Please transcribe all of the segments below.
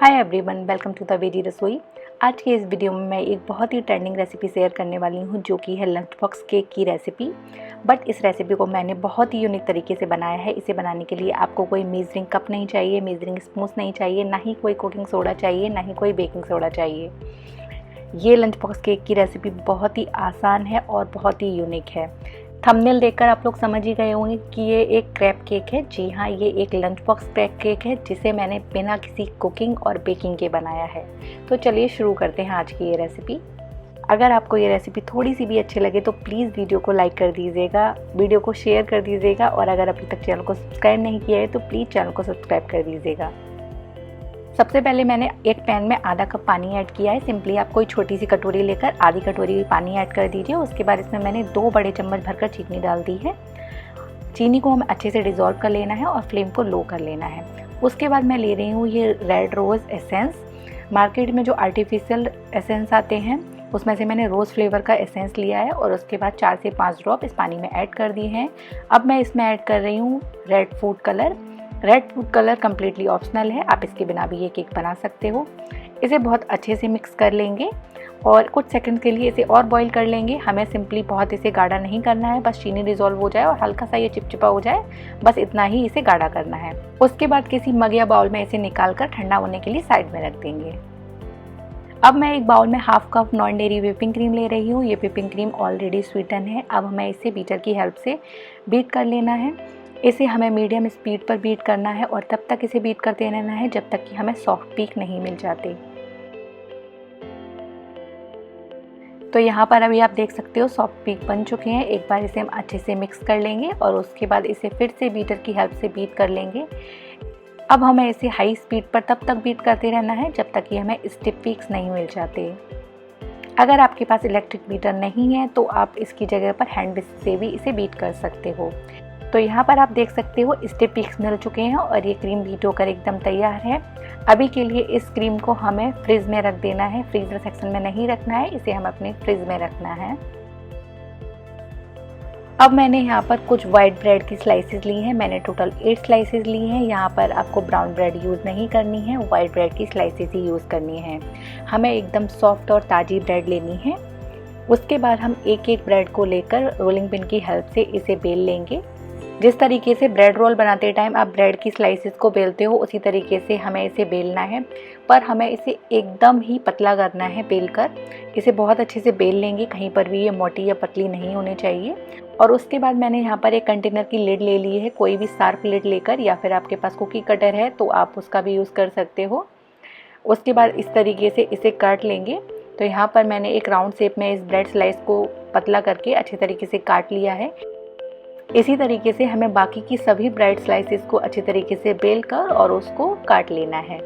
Hi everyone, welcome to the very रसोई। आज के इस वीडियो में मैं एक बहुत ही ट्रेंडिंग रेसिपी शेयर करने वाली हूँ जो कि है लंच बॉक्स केक की रेसिपी। बट इस रेसिपी को मैंने बहुत ही यूनिक तरीके से बनाया है। इसे बनाने के लिए आपको कोई मेजरिंग कप नहीं चाहिए, मेजरिंग स्पून नहीं चाहिए, ना ही कोई कुकिंग सोडा चाहिए, ना ही कोई बेकिंग सोडा चाहिए। ये लंच बॉक्स केक की रेसिपी बहुत ही आसान है और बहुत ही यूनिक है। थंबनेल देखकर आप लोग समझ ही गए होंगे कि ये एक क्रैप केक है। जी हाँ, ये एक लंच बॉक्स क्रैप केक है जिसे मैंने बिना किसी कुकिंग और बेकिंग के बनाया है। तो चलिए शुरू करते हैं आज की ये रेसिपी। अगर आपको ये रेसिपी थोड़ी सी भी अच्छी लगे तो प्लीज़ वीडियो को लाइक कर दीजिएगा, वीडियो को शेयर कर दीजिएगा और अगर अभी तक चैनल को सब्सक्राइब नहीं किया है तो प्लीज़ चैनल को सब्सक्राइब कर दीजिएगा। सबसे पहले मैंने एक पैन में आधा कप पानी ऐड किया है। सिंपली आप कोई छोटी सी कटोरी लेकर आधी कटोरी पानी ऐड कर दीजिए। उसके बाद इसमें मैंने 2 बड़े चम्मच भरकर चीनी डाल दी है। चीनी को हमें अच्छे से डिज़ोल्व कर लेना है और फ्लेम को लो कर लेना है। उसके बाद मैं ले रही हूँ ये रेड रोज़ एसेंस। मार्केट में जो आर्टिफिशियल एसेंस आते हैं उसमें से मैंने रोज़ फ्लेवर का एसेंस लिया है और उसके बाद 4 से 5 ड्रॉप इस पानी में ऐड कर दिए हैं। अब मैं इसमें ऐड कर रही हूँ red food colour. Red food colour completely optional है, आप इसके बिना भी ये केक बना सकते हो। इसे बहुत अच्छे से मिक्स कर लेंगे और कुछ सेकंड के लिए इसे और बॉईल कर लेंगे। हमें सिंपली बहुत इसे गाढ़ा नहीं करना है, बस चीनी डिज़ोल्व हो जाए और हल्का सा ये चिपचिपा हो जाए, बस इतना ही इसे गाढ़ा करना है। उसके बाद किसी मग या बाउल में इसे निकाल कर ठंडा होने के लिए साइड में रख देंगे। अब मैं एक बाउल में half cup non dairy whipping cream ले रही हूँ। ये व्हिपिंग क्रीम ऑलरेडी स्वीटन है। अब हमें इसे बीटर की हेल्प से बीट कर लेना है। इसे हमें मीडियम स्पीड पर बीट करना है और तब तक इसे बीट करते रहना है जब तक कि हमें सॉफ्ट पीक नहीं मिल जाते। तो यहाँ पर अभी आप देख सकते हो सॉफ्ट पीक बन चुके हैं। एक बार इसे हम अच्छे से मिक्स कर लेंगे और उसके बाद इसे फिर से बीटर की हेल्प से बीट कर लेंगे। अब हमें इसे हाई स्पीड पर तब तक बीट करते रहना है जब तक कि हमें स्टिफ पीक्स नहीं मिल जाते। अगर आपके पास इलेक्ट्रिक बीटर नहीं है तो आप इसकी जगह पर हैंड विस्क से भी इसे बीट कर सकते हो। तो यहाँ पर आप देख सकते हो स्टिफ पीक्स मिल चुके हैं और ये क्रीम बीट होकर एकदम तैयार है। अभी के लिए इस क्रीम को हमें फ्रिज में रख देना है, फ्रीजर सेक्शन में नहीं रखना है, इसे हम अपने फ्रिज में रखना है। अब मैंने यहाँ पर कुछ वाइट ब्रेड की स्लाइसेस ली हैं। मैंने टोटल 8 स्लाइसेस ली हैं। यहाँ पर आपको ब्राउन ब्रेड यूज़ नहीं करनी है, वाइट ब्रेड की स्लाइसेस ही यूज़ करनी है। हमें एकदम सॉफ्ट और ताज़ी ब्रेड लेनी है। उसके बाद हम एक एक ब्रेड को लेकर रोलिंग पिन की हेल्प से इसे बेल लेंगे। जिस तरीके से ब्रेड रोल बनाते टाइम आप ब्रेड की स्लाइसेस को बेलते हो उसी तरीके से हमें इसे बेलना है, पर हमें इसे एकदम ही पतला करना है। बेलकर इसे बहुत अच्छे से बेल लेंगे, कहीं पर भी ये मोटी या पतली नहीं होनी चाहिए। और उसके बाद मैंने यहाँ पर एक कंटेनर की लिड ले ली है। कोई भी शार्प लिड लेकर, या फिर आपके पास कुकी कटर है तो आप उसका भी यूज़ कर सकते हो। उसके बाद इस तरीके से इसे काट लेंगे। तो यहाँ पर मैंने एक राउंड शेप में इस ब्रेड स्लाइस को पतला करके अच्छे तरीके से काट लिया है। इसी तरीके से हमें बाकी की सभी ब्रेड स्लाइसेस को अच्छे तरीके से बेल कर और उसको काट लेना है।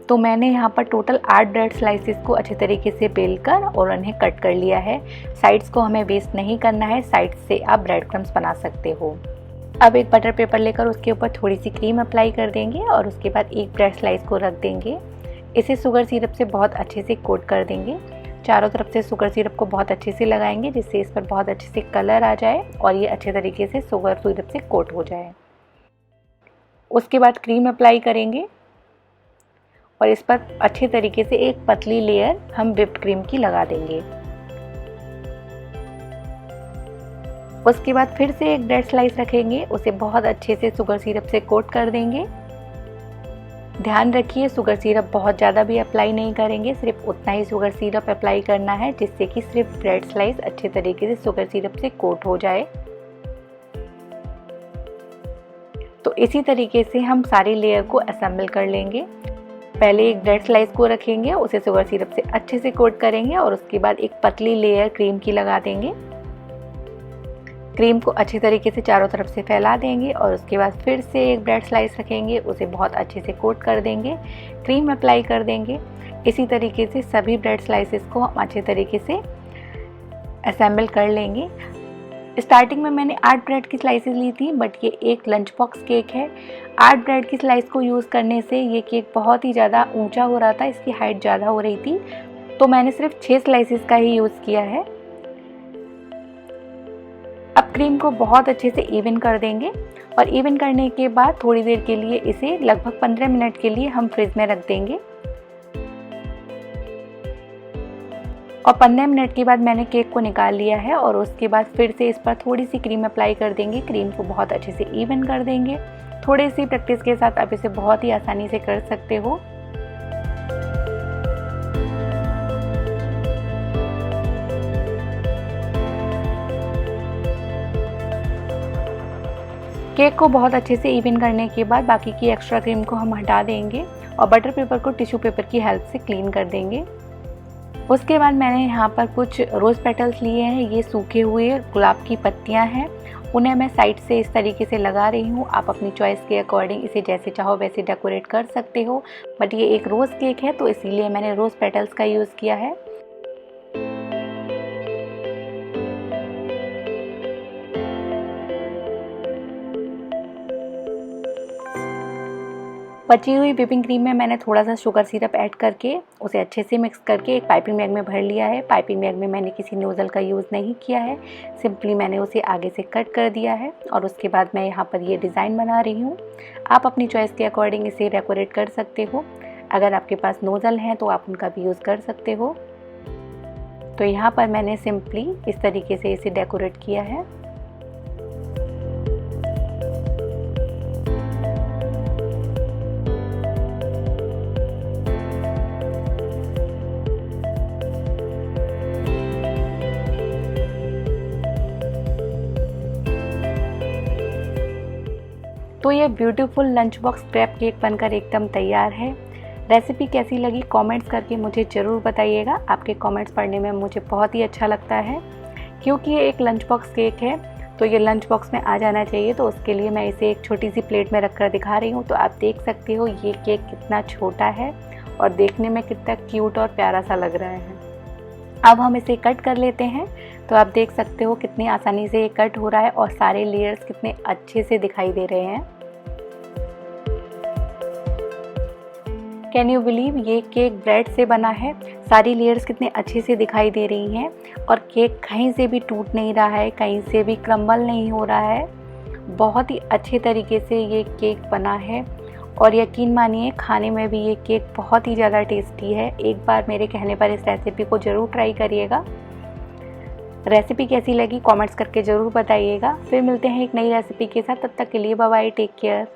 तो मैंने यहाँ पर टोटल 8 ब्रेड स्लाइसेस को अच्छे तरीके से बेल कर और उन्हें कट कर लिया है। साइड्स को हमें वेस्ट नहीं करना है, साइड्स से आप ब्रेड क्रम्स बना सकते हो। अब एक बटर पेपर लेकर उसके ऊपर थोड़ी सी क्रीम अप्लाई कर देंगे और उसके बाद एक ब्रेड स्लाइस को रख देंगे। इसे शुगर सिरप से बहुत अच्छे से कोट कर देंगे। चारों तरफ से शुगर सिरप को बहुत अच्छे से लगाएंगे जिससे इस पर बहुत अच्छे से कलर आ जाए और ये अच्छे तरीके से शुगर सिरप से कोट हो जाए। उसके बाद क्रीम अप्लाई करेंगे और इस पर अच्छे तरीके से एक पतली लेयर हम व्हिप्ड क्रीम की लगा देंगे। उसके बाद फिर से एक ब्रेड स्लाइस रखेंगे, उसे बहुत अच्छे से शुगर सिरप से कोट कर देंगे। ध्यान रखिए शुगर सिरप बहुत ज़्यादा भी अप्लाई नहीं करेंगे, सिर्फ उतना ही शुगर सिरप अप्लाई करना है जिससे कि सिर्फ ब्रेड स्लाइस अच्छे तरीके से शुगर सिरप से कोट हो जाए। तो इसी तरीके से हम सारी लेयर को असेंबल कर लेंगे। पहले एक ब्रेड स्लाइस को रखेंगे, उसे शुगर सिरप से अच्छे से कोट करेंगे और उसके बाद एक पतली लेयर क्रीम की लगा देंगे। क्रीम को अच्छी तरीके से चारों तरफ से फैला देंगे और उसके बाद फिर से एक ब्रेड स्लाइस रखेंगे, उसे बहुत अच्छे से कोट कर देंगे, क्रीम अप्लाई कर देंगे। इसी तरीके से सभी ब्रेड स्लाइसेस को हम अच्छे तरीके से असेंबल कर लेंगे। स्टार्टिंग में मैंने 8 ब्रेड की स्लाइसेस ली थी, बट ये एक लंच बॉक्स केक है। 8 ब्रेड की स्लाइस को यूज़ करने से ये केक बहुत ही ज़्यादा ऊंचा हो रहा था, इसकी हाइट ज़्यादा हो रही थी, तो मैंने सिर्फ 6 स्लाइसेस का ही यूज़ किया है। अब क्रीम को बहुत अच्छे से इवन कर देंगे और इवन करने के बाद थोड़ी देर के लिए इसे लगभग 15 मिनट के लिए हम फ्रिज में रख देंगे। और 15 मिनट के बाद मैंने केक को निकाल लिया है और उसके बाद फिर से इस पर थोड़ी सी क्रीम अप्लाई कर देंगे। क्रीम को बहुत अच्छे से इवन कर देंगे। थोड़ी सी प्रैक्टिस के साथ आप इसे बहुत ही आसानी से कर सकते हो। केक को बहुत अच्छे से इवन करने के बाद बाकी की एक्स्ट्रा क्रीम को हम हटा देंगे और बटर पेपर को टिश्यू पेपर की हेल्प से क्लीन कर देंगे। उसके बाद मैंने यहाँ पर कुछ रोज़ पेटल्स लिए हैं। ये सूखे हुए गुलाब की पत्तियाँ हैं, उन्हें मैं साइड से इस तरीके से लगा रही हूँ। आप अपनी चॉइस के अकॉर्डिंग इसे जैसे चाहो वैसे डेकोरेट कर सकते हो, बट ये एक रोज़ केक है तो इसीलिए मैंने रोज़ पेटल्स का यूज़ किया है। बची हुई व्हिपिंग क्रीम में मैंने थोड़ा सा शुगर सिरप ऐड करके उसे अच्छे से मिक्स करके एक पाइपिंग बैग में भर लिया है। पाइपिंग बैग में मैंने किसी नोज़ल का यूज़ नहीं किया है, सिंपली मैंने उसे आगे से कट कर दिया है और उसके बाद मैं यहाँ पर ये डिज़ाइन बना रही हूँ। आप अपनी चॉइस के अकॉर्डिंग इसे डेकोरेट कर सकते हो। अगर आपके पास नोज़ल हैं तो आप उनका भी यूज़ कर सकते हो। तो यहाँ पर मैंने सिंपली इस तरीके से इसे डेकोरेट किया है। तो ये beautiful lunch box crepe cake बनकर एकदम तैयार है। रेसिपी कैसी लगी कमेंट्स करके मुझे ज़रूर बताइएगा। आपके कमेंट्स पढ़ने में मुझे बहुत ही अच्छा लगता है। क्योंकि ये एक लंच बॉक्स केक है तो ये लंच बॉक्स में आ जाना चाहिए, तो उसके लिए मैं इसे एक छोटी सी प्लेट में रख कर दिखा रही हूँ। तो आप देख सकते हो ये केक कितना छोटा है और देखने में कितना क्यूट और प्यारा सा लग रहा है। अब हम इसे कट कर लेते हैं। तो आप देख सकते हो कितनी आसानी से ये कट हो रहा है और सारे लेयर्स कितने अच्छे से दिखाई दे रहे हैं। कैन यू बिलीव ये केक ब्रेड से बना है। सारी लेयर्स कितने अच्छे से दिखाई दे रही हैं और केक कहीं से भी टूट नहीं रहा है, कहीं से भी क्रम्बल नहीं हो रहा है। बहुत ही अच्छे तरीके से ये केक बना है और यकीन मानिए खाने में भी ये केक बहुत ही ज़्यादा टेस्टी है। एक बार मेरे कहने पर इस रेसिपी को ज़रूर ट्राई करिएगा। रेसिपी कैसी लगी कमेंट्स करके ज़रूर बताइएगा। फिर मिलते हैं एक नई रेसिपी के साथ, तब तक के लिए बाय बाय, टेक केयर।